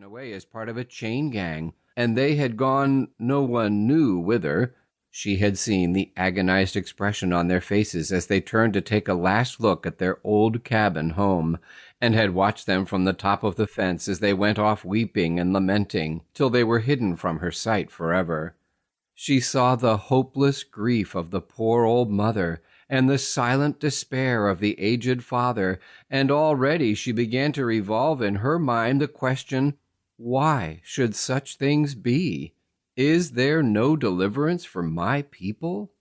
away as part of a chain gang, and they had gone no one knew whither. She had seen the agonized expression on their faces as they turned to take a last look at their old cabin home, and had watched them from the top of the fence as they went off weeping and lamenting till they were hidden from her sight forever. She saw the hopeless grief of the poor old mother and the silent despair of the aged father, and already she began to revolve in her mind the question, why should such things be? Is there no deliverance for my people?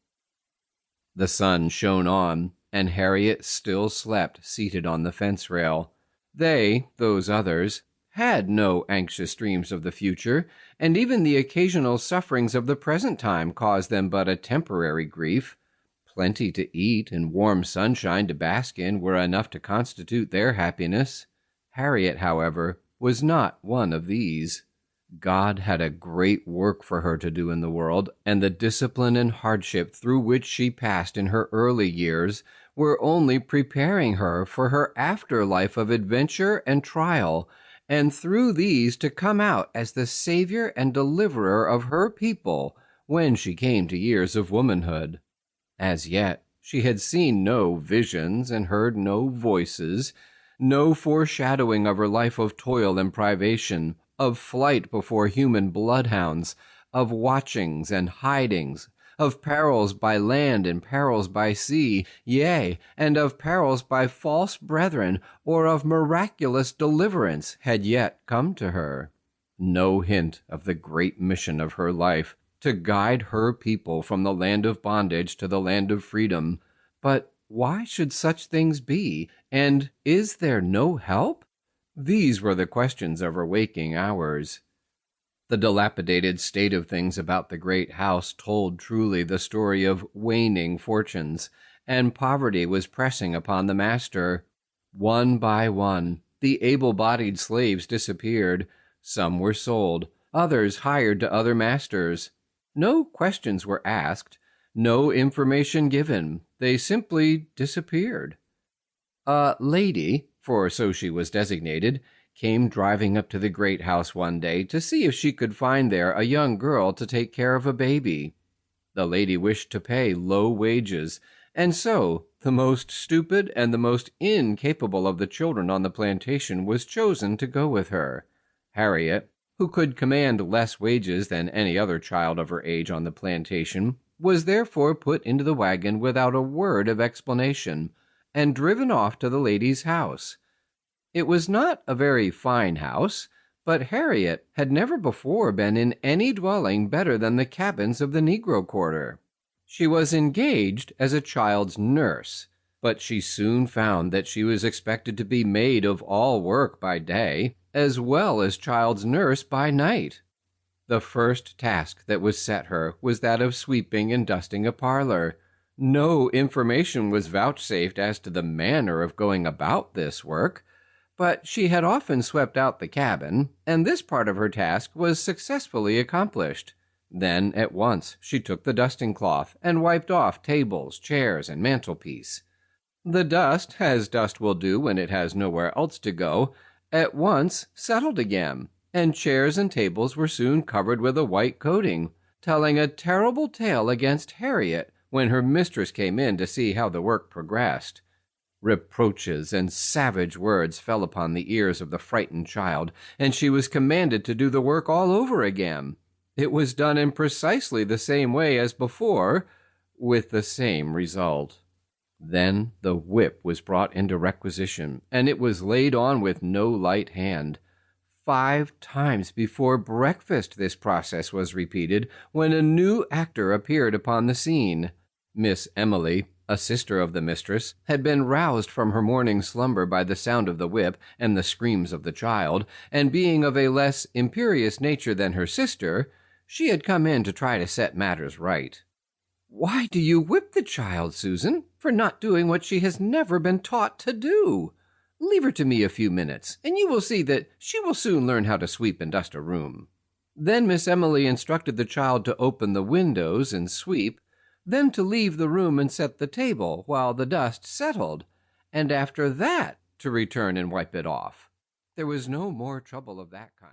The sun shone on, and Harriet still slept seated on the fence rail. They, those others, had no anxious dreams of the future, and even the occasional sufferings of the present time caused them but a temporary grief. Plenty to eat and warm sunshine to bask in were enough to constitute their happiness. Harriet, however, was not one of these. God had a great work for her to do in the world, and the discipline and hardship through which she passed in her early years were only preparing her for her afterlife of adventure and trial, and through these to come out as the savior and deliverer of her people when she came to years of womanhood. As yet, she had seen no visions and heard no voices, no foreshadowing of her life of toil and privation, of flight before human bloodhounds, of watchings and hidings, of perils by land and perils by sea, yea, and of perils by false brethren, or of miraculous deliverance had yet come to her. No hint of the great mission of her life, to guide her people from the land of bondage to the land of freedom. But why should such things be? And is there no help? These were the questions of her waking hours. The dilapidated state of things about the great house told truly the story of waning fortunes, and poverty was pressing upon the master. One by one, the able-bodied slaves disappeared. Some were sold, others hired to other masters. No questions were asked, no information given. They simply disappeared. A lady, for so she was designated, came driving up to the great house one day to see if she could find there a young girl to take care of a baby. The lady wished to pay low wages, and so the most stupid and the most incapable of the children on the plantation was chosen to go with her. Harriet, who could command less wages than any other child of her age on the plantation, was therefore put into the wagon without a word of explanation, and driven off to the lady's house. It was not a very fine house, but Harriet had never before been in any dwelling better than the cabins of the Negro quarter. She was engaged as a child's nurse, but she soon found that she was expected to be maid of all work by day, as well as child's nurse by night. The first task that was set her was that of sweeping and dusting a parlor. No information was vouchsafed as to the manner of going about this work, but she had often swept out the cabin, and this part of her task was successfully accomplished. Then at once she took the dusting cloth and wiped off tables, chairs, and mantelpiece. The dust, as dust will do when it has nowhere else to go, at once settled again, and chairs and tables were soon covered with a white coating, telling a terrible tale against Harriet when her mistress came in to see how the work progressed. Reproaches and savage words fell upon the ears of the frightened child, and she was commanded to do the work all over again. It was done in precisely the same way as before, with the same result. Then the whip was brought into requisition, and it was laid on with no light hand. 5 times before breakfast this process was repeated, when a new actor appeared upon the scene. Miss Emily, a sister of the mistress, had been roused from her morning slumber by the sound of the whip and the screams of the child, and being of a less imperious nature than her sister, she had come in to try to set matters right. "Why do you whip the child, Susan, for not doing what she has never been taught to do? Leave her to me a few minutes, and you will see that she will soon learn how to sweep and dust a room." Then Miss Emily instructed the child to open the windows and sweep, then to leave the room and set the table while the dust settled, and after that to return and wipe it off. There was no more trouble of that kind.